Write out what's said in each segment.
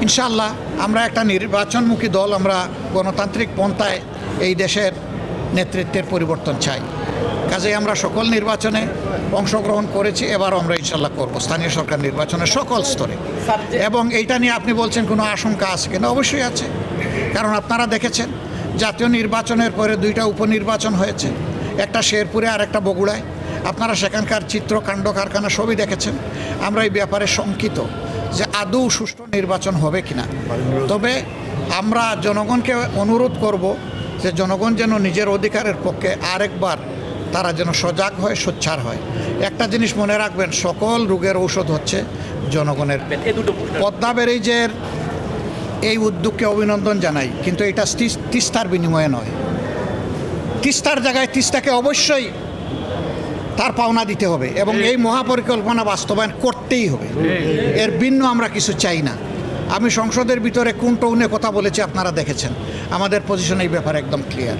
ইনশাআল্লাহ আমরা একটা নির্বাচনমুখী দল, আমরা গণতান্ত্রিক পন্থায় এই দেশের নেতৃত্বের পরিবর্তন চাই। কাজেই আমরা সকল নির্বাচনে অংশগ্রহণ করেছি, এবারও আমরা ইনশাআল্লাহ করব স্থানীয় সরকার নির্বাচনের সকল স্তরে। এবং এইটা নিয়ে আপনি বলছেন কোনো আশঙ্কা আছে কিনা, অবশ্যই আছে। কারণ আপনারা দেখেছেন জাতীয় নির্বাচনের পরে 2টা উপনির্বাচন হয়েছে, একটা শেরপুরে আর একটা বগুড়ায়। আপনারা সেখানকার চিত্র, কাণ্ড, কারখানা সবই দেখেছেন। আমরা এই ব্যাপারে শঙ্কিত যে আদৌ সুষ্ঠু নির্বাচন হবে কিনা। তবে আমরা জনগণকে অনুরোধ করব যে জনগণ যেন নিজের অধিকারের পক্ষে আরেকবার তারা যেন সজাগ হয়, সোচ্চার হয়। একটা জিনিস মনে রাখবেন, সকল রোগের ঔষধ হচ্ছে জনগণের। পদ্মা ব্যারেজের এই উদ্যোগকে অভিনন্দন জানাই, কিন্তু এটা তিস্তার বিনিময়ে নয়। তিস্তার জায়গায় তিস্তাকে অবশ্যই তার পাওনা দিতে হবে এবং এই মহাপরিকল্পনা বাস্তবায়ন করতেই হবে। এর ভিন্ন আমরা কিছু চাই না। আমি সংসদের ভিতরে কোন টোনে কথা বলেছি আপনারা দেখেছেন। আমাদের পজিশন এই ব্যাপারে একদম ক্লিয়ার।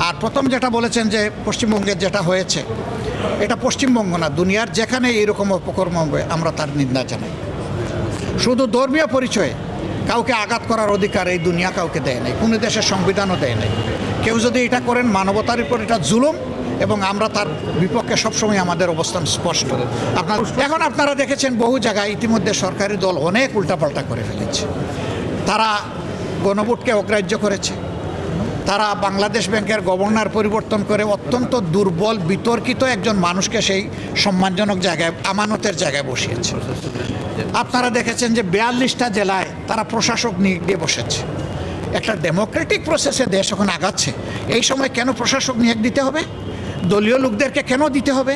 আর প্রথম যেটা বলেছেন যে পশ্চিমবঙ্গের যেটা হয়েছে, এটা পশ্চিমবঙ্গ না, দুনিয়ার যেখানে এইরকম অপকর্ম হবে আমরা তার নিন্দা জানাই। শুধু ধর্মীয় পরিচয়ে কাউকে আঘাত করার অধিকার এই দুনিয়া কাউকে দেয় নাই, কোনো দেশের সংবিধানও দেয় নাই। কেউ যদি এটা করেন মানবতার উপর এটা জুলুম, এবং আমরা তার বিপক্ষে সবসময় আমাদের অবস্থান স্পষ্ট। এখন আপনারা দেখেছেন বহু জায়গায় ইতিমধ্যে সরকারি দল অনেক উল্টাপাল্টা করে ফেলেছে। তারা গণভোটকে অগ্রাহ্য করেছে, তারা বাংলাদেশ ব্যাংকের গভর্নর পরিবর্তন করে অত্যন্ত দুর্বল বিতর্কিত একজন মানুষকে সেই সম্মানজনক জায়গায়, আমানতের জায়গায় বসিয়েছে। আপনারা দেখেছেন যে 42টা জেলায় তারা প্রশাসক নিয়োগ দিয়ে বসেছে। একটা ডেমোক্রেটিক প্রসেসে দেশ এখন আগাচ্ছে, এই সময় কেন প্রশাসক নিয়োগ দিতে হবে? দলীয় লোকদেরকে কেন দিতে হবে?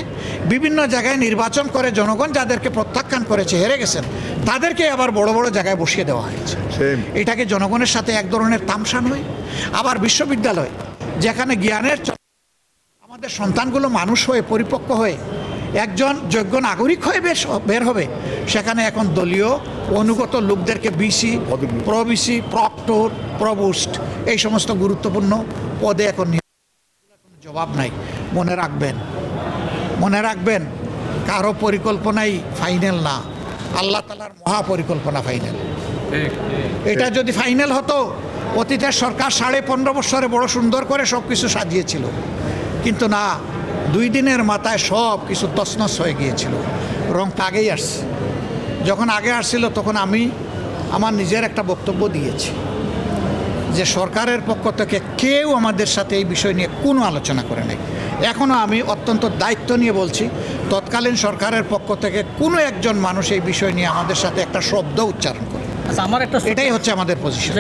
বিভিন্ন জায়গায় নির্বাচন করে জনগণ যাদেরকে প্রত্যাখ্যান করেছে, হেরে গেছেন, তাদেরকে আবার বড় বড় জায়গায় বসিয়ে দেওয়া হয়েছে। এটাকে জনগণের সাথে এক ধরনের তামসা নয়? আবার বিশ্ববিদ্যালয় যেখানে জ্ঞানের আমাদের সন্তানগুলো মানুষ হয়ে পরিপক্ক হয়ে একজন যোগ্য নাগরিক হয়ে বের হবে, সেখানে এখন দলীয় অনুগত লোকদেরকে বিসি, প্রবিসি, প্রক্টর, প্রভোস্ট এই সমস্ত গুরুত্বপূর্ণ পদে এখন জবাব নাই। মনে রাখবেন কারো পরিকল্পনাই ফাইনাল না, আল্লাহ তাআলার মহাপরিকল্পনা ফাইনাল। এটা যদি ফাইনাল হতো, অতীতের সরকার 15.5 বছরে বড় সুন্দর করে সব কিছু সাজিয়েছিল, কিন্তু না, 2 দিনের মাথায় সব কিছু তছনছ হয়ে গিয়েছিল। রং আগেই আসছে। যখন আগে আসছিল তখন আমি আমার নিজের একটা বক্তব্য দিয়েছি যে সরকারের পক্ষ থেকে কেউ আমাদের সাথে এই বিষয় নিয়ে কোনো আলোচনা করে নাই। এখনও আমি অত্যন্ত দায়িত্ব নিয়ে বলছি, তৎকালীন সরকারের পক্ষ থেকে কোনো একজন মানুষ এই বিষয় নিয়ে আমাদের সাথে একটা শব্দ উচ্চারণ করে। আচ্ছা, আমার একটা এটাই হচ্ছে আমাদের পজিশন।